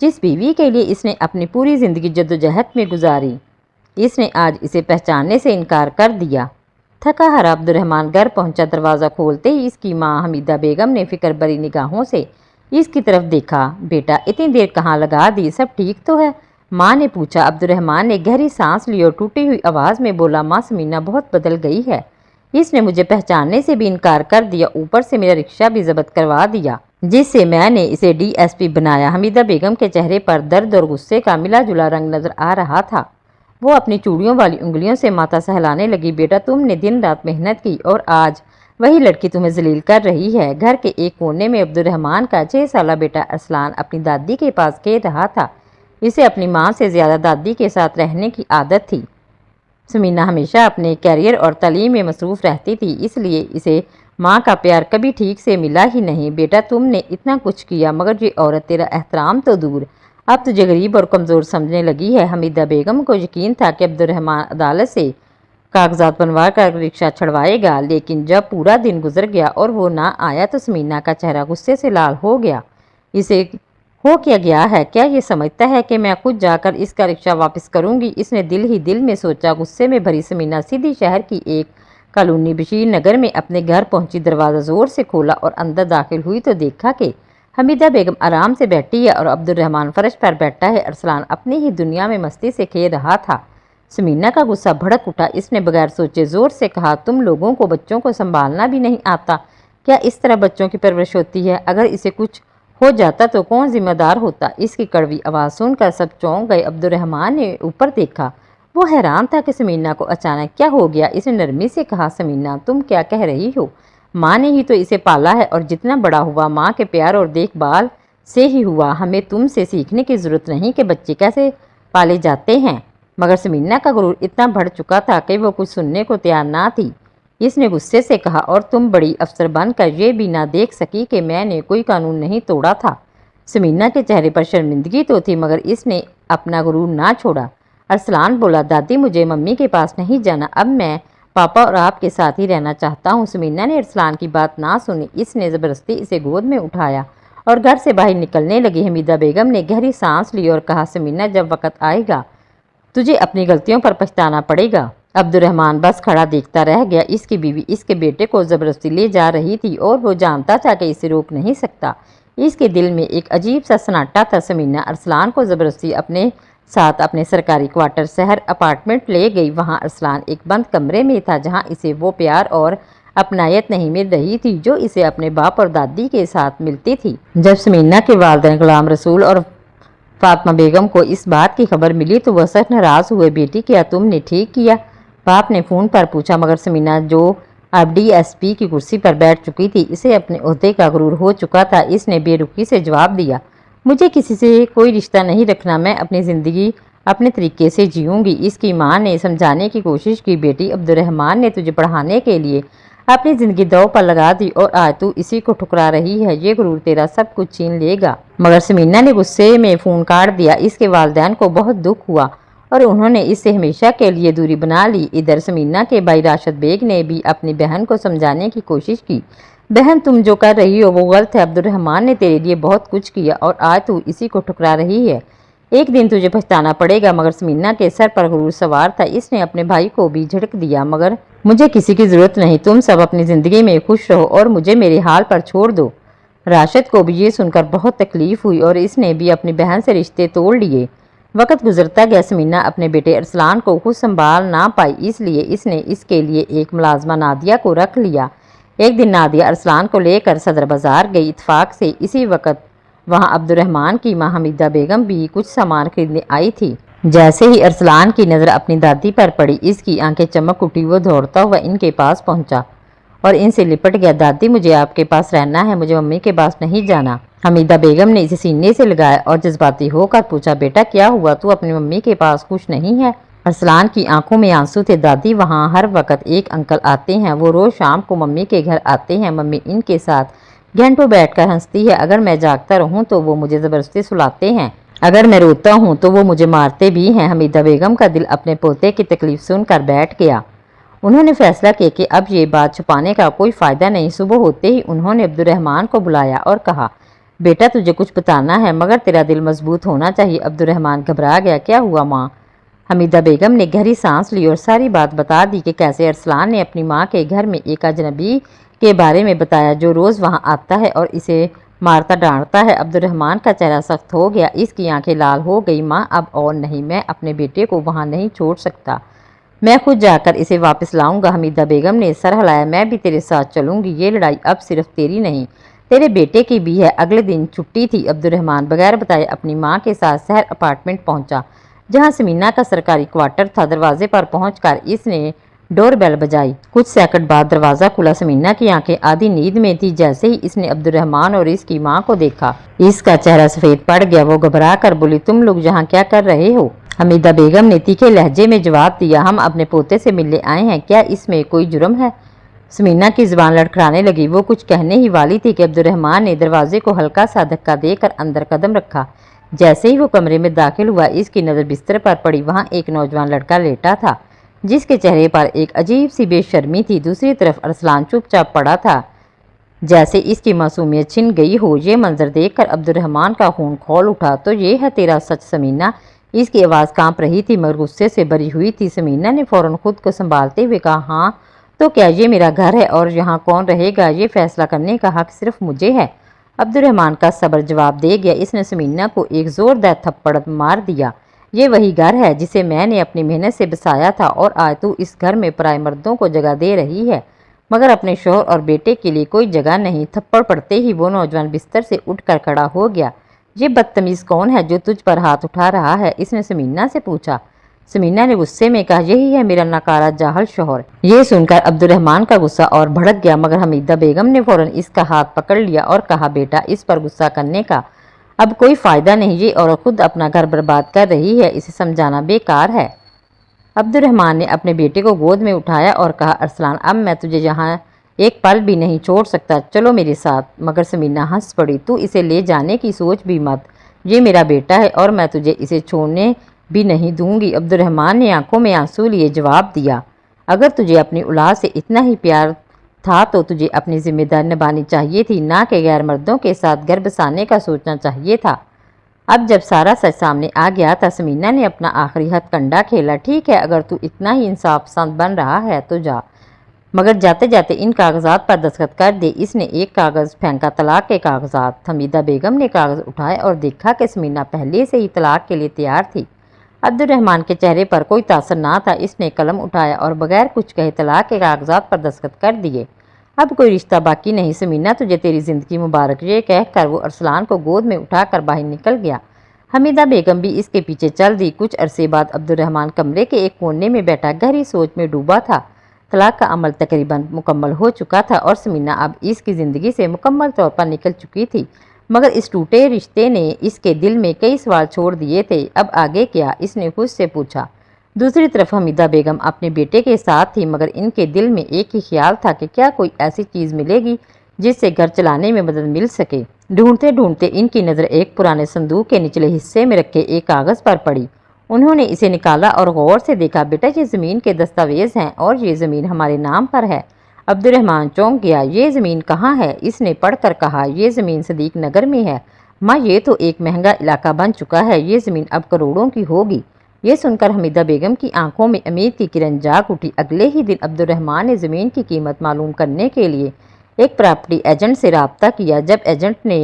جس بیوی کے لیے اس نے اپنی پوری زندگی جدوجہد میں گزاری، اس نے آج اسے پہچاننے سے انکار کر دیا۔ تھکا ہارا عبد الرحمن گھر پہنچا۔ دروازہ کھولتے ہی اس کی ماں حمیدہ بیگم نے فکر بری نگاہوں سے اس کی طرف دیکھا۔ بیٹا اتنی دیر کہاں لگا دی، سب ٹھیک تو ہے؟ ماں نے پوچھا۔ عبد الرحمن نے گہری سانس لی اور ٹوٹی ہوئی آواز میں بولا، ماں سمینہ بہت بدل گئی ہے، اس نے مجھے پہچاننے سے بھی انکار کر دیا، اوپر سے میرا رکشہ بھی ضبط کروا دیا جس سے میں نے اسے DSP بنایا۔ حمیدہ بیگم کے چہرے پر درد اور غصے کا ملا جلا رنگ نظر آ رہا تھا۔ وہ اپنی چوڑیوں والی انگلیوں سے ماتھا سہلانے لگی۔ بیٹا تم نے دن رات محنت کی اور آج وہی لڑکی تمہیں ذلیل کر رہی ہے۔ گھر کے ایک کونے میں عبد الرحمن کا 6 سالہ بیٹا ارسلان اپنی دادی کے پاس کھیل رہا تھا۔ اسے اپنی ماں سے زیادہ دادی کے ساتھ رہنے کی عادت تھی۔ سمینہ ہمیشہ اپنے کیریئر اور تعلیم میں مصروف رہتی تھی، اس لیے اسے ماں کا پیار کبھی ٹھیک سے ملا ہی نہیں۔ بیٹا تم نے اتنا کچھ کیا مگر یہ عورت تیرا احترام تو دور، اب تجھے غریب اور کمزور سمجھنے لگی ہے۔ حمیدہ بیگم کو یقین تھا کہ عبد الرحمن عدالت سے کاغذات بنوا کر رکشہ چھڑوائے گا، لیکن جب پورا دن گزر گیا اور وہ نہ آیا تو سمینہ کا چہرہ غصے سے لال ہو گیا۔ اسے ہو کیا گیا ہے؟ کیا یہ سمجھتا ہے کہ میں خود جا کر اس کا رکشہ واپس کروں گی؟ اس نے دل ہی دل میں سوچا۔ غصے میں بھری سمینہ سیدھی شہر کی ایک کالونی بشیر نگر میں اپنے گھر پہنچی۔ دروازہ زور سے کھولا اور اندر داخل ہوئی تو دیکھا کہ حمیدہ بیگم آرام سے بیٹھی ہے اور عبد الرحمن فرش پر بیٹھا ہے۔ ارسلان اپنی ہی دنیا میں مستی سے کھیل رہا تھا۔ سمینہ کا غصہ بھڑک اٹھا۔ اس نے بغیر سوچے زور سے کہا، تم لوگوں کو بچوں کو سنبھالنا بھی نہیں آتا؟ کیا اس طرح بچوں کی پرورش ہوتی ہے؟ اگر اسے کچھ ہو جاتا تو کون ذمہ دار ہوتا؟ اس کی کڑوی آواز سن کر سب چونک گئے۔ عبد الرحمن نے اوپر دیکھا۔ وہ حیران تھا کہ سمینہ کو اچانک کیا ہو گیا۔ اس نے نرمی سے کہا، سمینہ تم کیا کہہ رہی ہو؟ ماں نے ہی تو اسے پالا ہے اور جتنا بڑا ہوا ماں کے پیار اور دیکھ بھال سے ہی ہوا۔ ہمیں تم سے سیکھنے کی ضرورت نہیں کہ بچے کیسے پالے جاتے ہیں۔ مگر سمینہ کا غرور اتنا بڑھ چکا تھا کہ وہ کچھ سننے کو تیار نہ تھی۔ اس نے غصے سے کہا، اور تم بڑی افسر بن کر یہ بھی نہ دیکھ سکی کہ میں نے کوئی قانون نہیں توڑا تھا؟ سمینہ کے چہرے پر شرمندگی تو تھی مگر اس نے اپنا غرور نہ چھوڑا۔ ارسلان بولا، دادی مجھے ممی کے پاس نہیں جانا، اب میں پاپا اور آپ کے ساتھ ہی رہنا چاہتا ہوں۔ سمینہ نے ارسلان کی بات نہ سنی۔ اس نے زبردستی اسے گود میں اٹھایا اور گھر سے باہر نکلنے لگی۔ حمیدہ بیگم نے گہری سانس لی اور کہا، سمینہ جب وقت آئے گا تجھے اپنی غلطیوں پر پچھتانا پڑے گا۔ عبد الرحمن بس کھڑا دیکھتا رہ گیا۔ اس کی بیوی اس کے بیٹے کو زبردستی لے جا رہی تھی اور وہ جانتا تھا کہ اسے روک نہیں سکتا۔ اس کے دل میں ایک عجیب سا سناٹا تھا۔ سمینہ ارسلان کو زبردستی اپنے ساتھ اپنے سرکاری کوارٹر شہر اپارٹمنٹ لے گئی۔ وہاں ارسلان ایک بند کمرے میں تھا جہاں اسے وہ پیار اور اپنائیت نہیں مل رہی تھی جو اسے اپنے باپ اور دادی کے ساتھ ملتی تھی۔ جب سمینہ کے والدین غلام رسول اور فاطمہ بیگم کو اس بات کی خبر ملی تو وہ سخت ناراض ہوئے۔ بیٹی کیا تم نے ٹھیک کیا؟ باپ نے فون پر پوچھا۔ مگر سمینہ جو اب DSP کی کرسی پر بیٹھ چکی تھی، اسے اپنے عہدے کا غرور ہو چکا تھا۔ اس نے بے رخی سے جواب دیا، مجھے کسی سے کوئی رشتہ نہیں رکھنا، میں اپنی زندگی اپنے طریقے سے جیوں گی۔ اس کی ماں نے سمجھانے کی کوشش کی، بیٹی عبد الرحمن نے تجھے پڑھانے کے لیے اپنی زندگی داؤ پر لگا دی اور آج تو اسی کو ٹھکرا رہی ہے، یہ غرور تیرا سب کچھ چھین لے گا۔ مگر سمینہ نے غصے میں فون کاٹ دیا۔ اس کے والدین کو بہت دکھ ہوا اور انہوں نے اس سے ہمیشہ کے لیے دوری بنا لی۔ ادھر سمینہ کے بھائی راشد بیگ نے بھی اپنی بہن کو سمجھانے کی کوشش کی، بہن تم جو کر رہی ہو وہ غلط ہے، عبد الرحمن نے تیرے لیے بہت کچھ کیا اور آج تو اسی کو ٹھکرا رہی ہے، ایک دن تجھے پچھتانا پڑے گا۔ مگر سمینہ کے سر پر غرور سوار تھا۔ اس نے اپنے بھائی کو بھی جھڑک دیا، مگر مجھے کسی کی ضرورت نہیں، تم سب اپنی زندگی میں خوش رہو اور مجھے میرے حال پر چھوڑ دو۔ راشد کو بھی یہ سن کر بہت تکلیف ہوئی اور اس نے بھی اپنی بہن سے رشتے توڑ لیے۔ وقت گزرتا گیا۔ سمینہ اپنے بیٹے ارسلان کو خود سنبھال نہ پائی، اس لیے اس نے اس کے لیے ایک ملازمہ نادیہ کو رکھ لیا۔ ایک دن نادیہ ارسلان کو لے کر صدر بازار گئی۔ اتفاق سے اسی وقت وہاں عبد الرحمن کی ماں حمیدہ بیگم بھی کچھ سامان خریدنے آئی تھی۔ جیسے ہی ارسلان کی نظر اپنی دادی پر پڑی، اس کی آنکھیں چمک اٹھی۔ وہ دوڑتا ہوا ان کے پاس پہنچا اور ان سے لپٹ گیا۔ دادی مجھے آپ کے پاس رہنا ہے، مجھے ممی کے پاس نہیں جانا۔ حمیدہ بیگم نے اسے سینے سے لگایا اور جذباتی ہو کر پوچھا، بیٹا کیا ہوا؟ تو اپنی ممی کے پاس خوش نہیں ہے؟ ارسلان کی آنکھوں میں آنسو تھے۔ دادی وہاں ہر وقت ایک انکل آتے ہیں، وہ روز شام کو ممی کے گھر آتے ہیں، ممی ان کے ساتھ گھنٹوں بیٹھ کر ہنستی ہے، اگر میں جاگتا رہوں تو وہ مجھے زبردستی سلاتے ہیں، اگر میں روتا ہوں تو وہ مجھے مارتے بھی ہیں۔ حمیدہ بیگم کا دل اپنے پوتے کی تکلیف سن کر بیٹھ گیا۔ انہوں نے فیصلہ کیا کہ اب یہ بات چھپانے کا کوئی فائدہ نہیں۔ صبح ہوتے ہی انہوں نے عبد الرحمن کو بلایا اور کہا، بیٹا تجھے کچھ بتانا ہے مگر تیرا دل مضبوط ہونا چاہیے۔ عبد الرحمن گھبرا گیا۔ کیا ہوا ماں؟ حمیدہ بیگم نے گہری سانس لی اور ساری بات بتا دی کہ کیسے ارسلان نے اپنی ماں کے گھر میں ایک اجنبی کے بارے میں بتایا جو روز وہاں آتا ہے اور اسے مارتا ڈانٹتا ہے۔ عبد الرحمن کا چہرہ سخت ہو گیا، اس کی آنکھیں لال ہو گئی۔ ماں اب اور نہیں، میں اپنے بیٹے کو وہاں نہیں چھوڑ سکتا، میں خود جا کر اسے واپس لاؤں گا۔ حمیدہ بیگم نے سر ہلایا۔ میں بھی تیرے ساتھ چلوں گی، یہ لڑائی اب صرف تیری نہیں تیرے بیٹے کی بھی ہے۔ اگلے دن چھٹی تھی۔ عبد الرحمن بغیر بتائے اپنی ماں کے ساتھ سحر اپارٹمنٹ پہنچا جہاں سمینہ کا سرکاری کوارٹر تھا۔ دروازے پر پہنچ کر اس نے ڈور بیل بجائی۔ کچھ سیکنڈ بعد دروازہ کھلا۔ سمینہ کی آنکھیں آدھی نیند میں تھی۔ جیسے ہی اس نے عبد الرحمن اور اس کی ماں کو دیکھا اس کا چہرہ سفید پڑ گیا۔ وہ گھبرا کر بولی، تم لوگ یہاں کیا کر رہے ہو؟ حمیدہ بیگم نے تیکھے لہجے میں جواب دیا، ہم اپنے پوتے سے ملنے آئے ہیں، کیا اس میں کوئی جرم ہے؟ سمینہ کی زبان لڑکھڑانے لگی۔ وہ کچھ کہنے ہی والی تھی کہ عبد الرحمن نے دروازے کو ہلکا سا دھکا دے کر اندر قدم رکھا۔ جیسے ہی وہ کمرے میں داخل ہوا اس کی نظر بستر پر پڑی۔ وہاں ایک نوجوان لڑکا لیٹا تھا جس کے چہرے پر ایک عجیب سی بے شرمی تھی۔ دوسری طرف ارسلان چپ چاپ پڑا تھا جیسے اس کی معصومیت چھن گئی ہو۔ یہ منظر دیکھ کر عبد الرحمن کا خون کھول اٹھا۔ تو یہ ہے تیرا سچ سمینہ؟ اس کی آواز کانپ رہی تھی مگر غصے سے بھری ہوئی تھی۔ سمینہ نے فوراً خود کو سنبھالتے ہوئے کہا، ہاں تو کیا یہ میرا گھر ہے اور یہاں کون رہے گا یہ فیصلہ کرنے کا حق صرف مجھے ہے۔ عبد الرحمن کا صبر جواب دے گیا۔ اس نے سمینہ کو ایک زوردار تھپڑ مار دیا۔ یہ وہی گھر ہے جسے میں نے اپنی محنت سے بسایا تھا اور آج تو اس گھر میں پرائے مردوں کو جگہ دے رہی ہے مگر اپنے شوہر اور بیٹے کے لیے کوئی جگہ نہیں۔ تھپڑ پڑتے ہی وہ نوجوان بستر سے اٹھ کر کھڑا ہو گیا۔ یہ بدتمیز کون ہے جو تجھ پر ہاتھ اٹھا رہا ہے؟ اس نے سمینہ سے پوچھا۔ سمینہ نے غصے میں کہا، یہی ہے میرا ناکارہ جاہل شوہر۔ یہ سن کر عبد الرحمن کا غصہ اور بھڑک گیا مگر حمیدہ بیگم نے فوراً اس کا ہاتھ پکڑ لیا اور کہا، بیٹا اس پر غصہ کرنے کا اب کوئی فائدہ نہیں، یہ عورت خود اپنا گھر برباد کر رہی ہے، اسے سمجھانا بیکار ہے۔ عبد الرحمن نے اپنے بیٹے کو گود میں اٹھایا اور کہا، ارسلان اب میں تجھے یہاں ایک پل بھی نہیں چھوڑ سکتا، چلو میرے ساتھ۔ مگر سمینہ ہنس پڑی، تو اسے لے جانے کی سوچ بھی مت، یہ میرا بیٹا ہے اور میں تجھے اسے چھوڑنے بھی نہیں دوں گی۔ عبد الرحمن نے آنکھوں میں آنسو لیے جواب دیا، اگر تجھے اپنی اولاد سے اتنا ہی پیار تھا تو تجھے اپنی ذمہ داری نبھانی چاہیے تھی، نہ کہ غیر مردوں کے ساتھ گھر بسانے کا سوچنا چاہیے تھا۔ اب جب سارا سچ سامنے آ گیا تھا سمینہ نے اپنا آخری ہتھ کنڈا کھیلا، ٹھیک ہے اگر تو اتنا ہی انصاف پسند بن رہا ہے تو جا، مگر جاتے جاتے ان کاغذات پر دستخط کر دے۔ اس نے ایک کاغذ پھینکا، طلاق کے کاغذات۔ حمیدہ بیگم نے کاغذ اٹھائے اور دیکھا کہ سمینہ پہلے سے ہی طلاق کے لیے تیار تھی۔ عبد الرحمن کے چہرے پر کوئی تاثر نہ تھا۔ اس نے قلم اٹھایا اور بغیر کچھ کہے طلاق کے کاغذات پر دستخط کر دیے۔ اب کوئی رشتہ باقی نہیں سمینہ، تجھے تیری زندگی مبارک، یہ کہہ کر وہ ارسلان کو گود میں اٹھا کر باہر نکل گیا۔ حمیدہ بیگم بھی اس کے پیچھے چل دی۔ کچھ عرصے بعد عبد الرحمن کمرے کے ایک کونے میں بیٹھا گہری سوچ میں ڈوبا تھا۔ طلاق کا عمل تقریباً مکمل ہو چکا تھا اور سمینہ اب اس کی زندگی سے مکمل طور پر نکل چکی تھی مگر اس ٹوٹے رشتے نے اس کے دل میں کئی سوال چھوڑ دیے تھے۔ اب آگے کیا؟ اس نے خود سے پوچھا۔ دوسری طرف حمیدہ بیگم اپنے بیٹے کے ساتھ تھی مگر ان کے دل میں ایک ہی خیال تھا کہ کیا کوئی ایسی چیز ملے گی جس سے گھر چلانے میں مدد مل سکے۔ ڈھونڈتے ڈھونڈتے ان کی نظر ایک پرانے صندوق کے نچلے حصے میں رکھے ایک کاغذ پر پڑی۔ انہوں نے اسے نکالا اور غور سے دیکھا، بیٹا یہ زمین کے دستاویز ہیں اور یہ زمین ہمارے نام پر ہے۔ عبد الرحمن چونک گیا، یہ زمین کہاں ہے؟ اس نے پڑھ کر کہا، یہ زمین صدیق نگر میں ہے۔ ماں یہ تو ایک مہنگا علاقہ بن چکا ہے، یہ زمین اب کروڑوں کی ہوگی۔ یہ سن کر حمیدہ بیگم کی آنکھوں میں امید کی کرن جاگ اٹھی۔ اگلے ہی دن عبد الرحمن نے زمین کی قیمت معلوم کرنے کے لیے ایک پراپرٹی ایجنٹ سے رابطہ کیا۔ جب ایجنٹ نے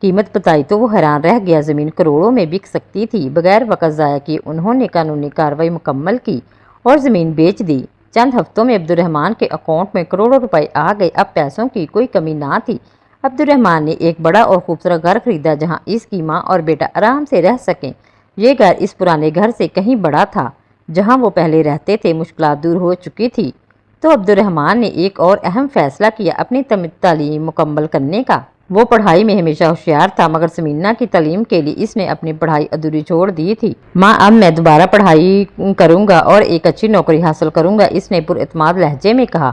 قیمت بتائی تو وہ حیران رہ گیا، زمین کروڑوں میں بک سکتی تھی۔ بغیر وقت ضائع کیے انہوں نے قانونی کارروائی مکمل کی اور زمین بیچ دی۔ چند ہفتوں میں عبد الرحمن کے اکاؤنٹ میں کروڑوں روپے آ گئے۔ اب پیسوں کی کوئی کمی نہ تھی۔ عبد الرحمن نے ایک بڑا اور خوبصورت گھر خریدا جہاں اس کی ماں اور بیٹا آرام سے رہ سکیں۔ یہ گھر اس پرانے گھر سے کہیں بڑا تھا جہاں وہ پہلے رہتے تھے۔ مشکلات دور ہو چکی تھی تو عبد الرحمن نے ایک اور اہم فیصلہ کیا، اپنی تعلیم مکمل کرنے کا۔ وہ پڑھائی میں ہمیشہ ہوشیار تھا مگر سمینہ کی تعلیم کے لیے اس نے اپنی پڑھائی ادھوری چھوڑ دی تھی۔ ماں اب میں دوبارہ پڑھائی کروں گا اور ایک اچھی نوکری حاصل کروں گا، اس نے پر اعتماد لہجے میں کہا۔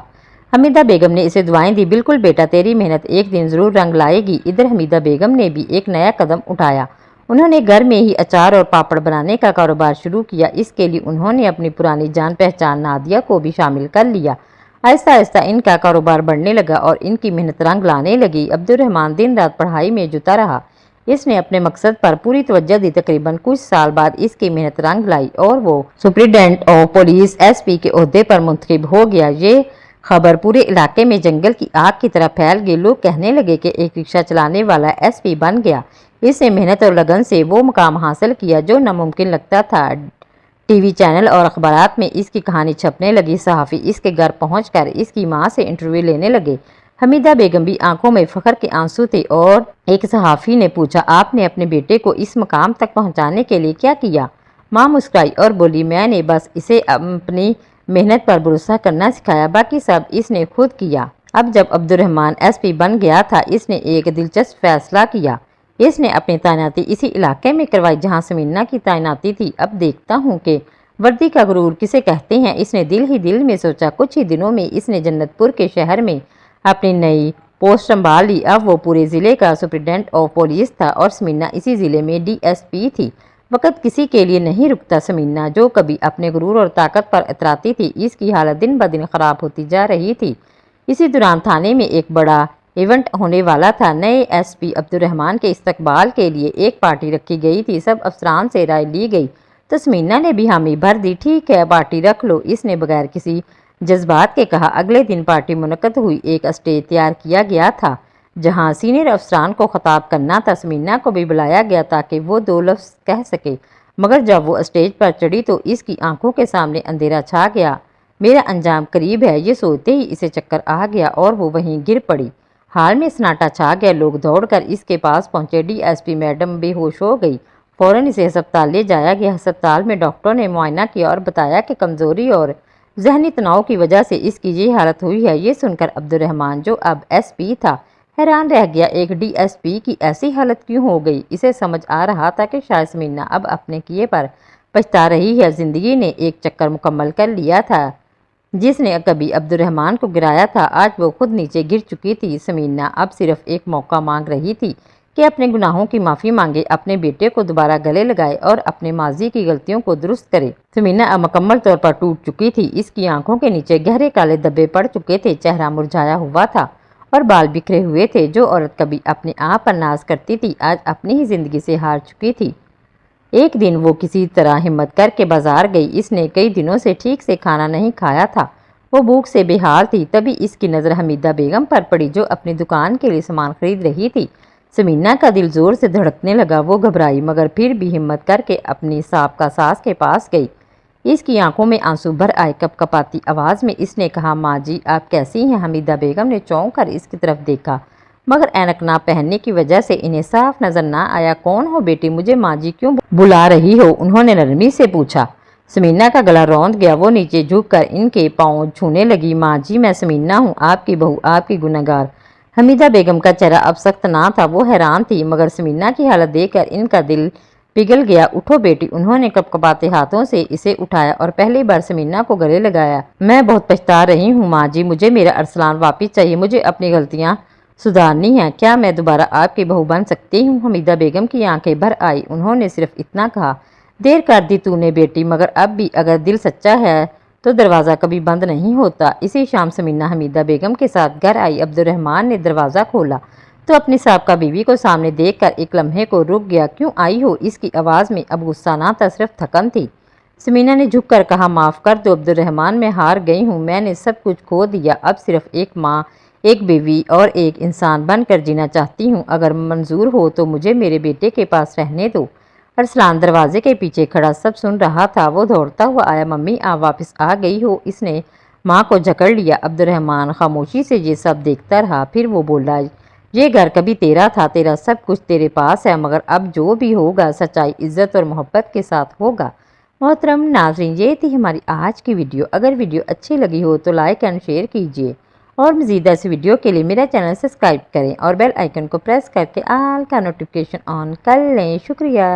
حمیدہ بیگم نے اسے دعائیں دی، بالکل بیٹا تیری محنت ایک دن ضرور رنگ لائے گی۔ ادھر حمیدہ بیگم نے بھی ایک نیا قدم اٹھایا۔ انہوں نے گھر میں ہی اچار اور پاپڑ بنانے کا کاروبار شروع کیا۔ اس کے لیے انہوں نے اپنی پرانی جان پہچان نادیہ کو بھی شامل کر لیا۔ آہستہ آہستہ ان کا کاروبار بڑھنے لگا اور ان کی محنت رنگ لانے لگی۔ عبدالرحمن دن رات پڑھائی میں جتا رہا۔ اس نے اپنے مقصد پر پوری توجہ دی۔ تقریباً کچھ سال بعد اس کی محنت رنگ لائی اور وہ سپرنٹینڈنٹ آف پولیس SP کے عہدے پر منتخب ہو گیا۔ یہ خبر پورے علاقے میں جنگل کی آگ کی طرح پھیل گئی۔ لوگ کہنے لگے کہ ایک رکشہ چلانے والا SP بن گیا۔ اس نے محنت اور لگن سے وہ مقام حاصل کیا جو ناممکن لگتا تھا۔ TV چینل اور اخبارات میں اس کی کہانی چھپنے لگی۔ صحافی اس کے گھر پہنچ کر اس کی ماں سے انٹرویو لینے لگے۔ حمیدہ بیگم بھی آنکھوں میں فخر کے آنسو تھے اور ایک صحافی نے پوچھا، آپ نے اپنے بیٹے کو اس مقام تک پہنچانے کے لیے کیا کیا؟ ماں مسکرائی اور بولی، میں نے بس اسے اپنی محنت پر بھروسہ کرنا سکھایا، باقی سب اس نے خود کیا۔ اب جب عبدالرحمن SP بن گیا تھا، اس نے ایک دلچسپ فیصلہ کیا۔ اس نے اپنی تعیناتی اسی علاقے میں کروائی جہاں سمینا کی تعیناتی تھی۔ اب دیکھتا ہوں کہ وردی کا غرور کسے کہتے ہیں، اس نے دل ہی دل میں سوچا۔ کچھ ہی دنوں میں اس نے جنت پور کے شہر میں اپنی نئی پوسٹ سنبھال لی۔ اب وہ پورے ضلع کا سپرنٹینڈنٹ آف پولیس تھا اور سمینا اسی ضلع میں DSP تھی۔ وقت کسی کے لیے نہیں رکتا۔ سمینا جو کبھی اپنے غرور اور طاقت پر اتراتی تھی، اس کی حالت دن بدن خراب ہوتی جا رہی تھی۔ اسی دوران تھانے میں ایک بڑا ایونٹ ہونے والا تھا۔ نئے SP عبدالرحمن کے استقبال کے لیے ایک پارٹی رکھی گئی تھی۔ سب افسران سے رائے لی گئی تو سمینا نے بھی حامی بھر دی۔ ٹھیک ہے، پارٹی رکھ لو، اس نے بغیر کسی جذبات کے کہا۔ اگلے دن پارٹی منعقد ہوئی۔ ایک اسٹیج تیار کیا گیا تھا جہاں سینئر افسران کو خطاب کرنا تھا۔ سمینا کو بھی بلایا گیا تاکہ وہ 2 لفظ کہہ سکے، مگر جب وہ اسٹیج پر چڑھی تو اس کی آنکھوں کے سامنے اندھیرا چھا گیا۔ میرا انجام قریب ہے، یہ سوچتے ہی اسے چکر آ گیا اور وہ وہیں گر پڑی۔ حال میں سناٹا چھا گیا۔ لوگ دوڑ کر اس کے پاس پہنچے۔ DSP میڈم بے ہوش ہو گئی۔ فوراً اسے ہسپتال لے جایا گیا۔ ہسپتال میں ڈاکٹروں نے معائنہ کیا اور بتایا کہ کمزوری اور ذہنی تناؤ کی وجہ سے اس کی یہ حالت ہوئی ہے۔ یہ سن کر عبدالرحمن جو اب SP تھا حیران رہ گیا۔ ایک DSP کی ایسی حالت کیوں ہو گئی؟ اسے سمجھ آ رہا تھا کہ شاید سمینا اب اپنے کیے پر پچھتا رہی ہے۔ زندگی نے ایک چکر مکمل کر لیا تھا۔ جس نے کبھی عبدالرحمن کو گرایا تھا، آج وہ خود نیچے گر چکی تھی۔ سمینا اب صرف ایک موقع مانگ رہی تھی کہ اپنے گناہوں کی معافی مانگے، اپنے بیٹے کو دوبارہ گلے لگائے اور اپنے ماضی کی غلطیوں کو درست کرے۔ سمینا اب مکمل طور پر ٹوٹ چکی تھی۔ اس کی آنکھوں کے نیچے گہرے کالے دھبے پڑ چکے تھے، چہرہ مرجھایا ہوا تھا اور بال بکھرے ہوئے تھے۔ جو عورت کبھی اپنے آپ پر ناز کرتی تھی، آج اپنی ہی زندگی سے ہار چکی تھی۔ ایک دن وہ کسی طرح ہمت کر کے بازار گئی۔ اس نے کئی دنوں سے ٹھیک سے کھانا نہیں کھایا تھا۔ وہ بھوک سے بے حال تھی۔ تبھی اس کی نظر حمیدہ بیگم پر پڑی جو اپنی دکان کے لیے سامان خرید رہی تھی۔ سمینا کا دل زور سے دھڑکنے لگا۔ وہ گھبرائی مگر پھر بھی ہمت کر کے اپنی سابقہ ساس کے پاس گئی۔ اس کی آنکھوں میں آنسو بھر آئے۔ کپ کپاتی آواز میں اس نے کہا، ماں جی آپ کیسی ہیں؟ حمیدہ بیگم نے چونک کر اس کی طرف دیکھا مگر اینک نہ پہننے کی وجہ سے انہیں صاف نظر نہ آیا۔ کون ہو بیٹی؟ مجھے ماں جی کیوں بلا رہی ہو؟ انہوں نے نرمی سے پوچھا۔ سمینا کا گلا روند گیا۔ وہ نیچے جھک کر ان کے پاؤں چھونے لگی۔ ماں جی میں سمینا ہوں، آپ کی بہو، آپ کی گنہگار۔ حمیدہ بیگم کا چہرہ اب سخت نہ تھا۔ وہ حیران تھی مگر سمینا کی حالت دیکھ کر ان کا دل پگھل گیا۔ اٹھو بیٹی۔ انہوں نے کپ کپاتے ہاتھوں سے اسے اٹھایا اور پہلی بار سمینا کو گلے لگایا۔ میں بہت پچھتا رہی ہوں ماں جی، مجھے میرا ارسلان واپس چاہیے، مجھے اپنی غلطیاں سدھارنی ہیں۔ کیا میں دوبارہ آپ کی بہو بن سکتی ہوں؟ حمیدہ بیگم کی آنکھیں بھر آئی۔ انہوں نے صرف اتنا کہا، دیر کر دی تو نے بیٹی، مگر اب بھی اگر دل سچا ہے تو دروازہ کبھی بند نہیں ہوتا۔ اسی شام سمینا حمیدہ بیگم کے ساتھ گھر آئی۔ عبدالرحمن نے دروازہ کھولا تو اپنی سابقہ بیوی کو سامنے دیکھ کر ایک لمحے کو رک گیا۔ کیوں آئی ہو؟ اس کی آواز میں اب غصہ نہ تھا، صرف تھکن تھی۔ سمینا نے جھک کر کہا، معاف کر دو عبدالرحمن، میں ہار گئی ہوں، میں نے سب کچھ کھو دیا، اب صرف ایک ماں، ایک بیوی اور ایک انسان بن کر جینا چاہتی ہوں۔ اگر منظور ہو تو مجھے میرے بیٹے کے پاس رہنے دو۔ ارسلان دروازے کے پیچھے کھڑا سب سن رہا تھا۔ وہ دوڑتا ہوا آیا، ممی آپ واپس آ گئی ہو؟ اس نے ماں کو جکڑ لیا۔ عبدالرحمن خاموشی سے یہ سب دیکھتا رہا، پھر وہ بولا، یہ گھر کبھی تیرا تھا، تیرا سب کچھ تیرے پاس ہے، مگر اب جو بھی ہوگا سچائی، عزت اور محبت کے ساتھ ہوگا۔ محترم ناظرین، یہ تھی ہماری آج کی ویڈیو۔ اگر ویڈیو اچھی لگی ہو تو لائک اینڈ شیئر کیجیے اور مزید ایسی ویڈیو کے لیے میرا چینل سبسکرائب کریں اور بیل آئیکن کو پریس کر کے آل کا نوٹیفیکیشن آن کر لیں۔ شکریہ۔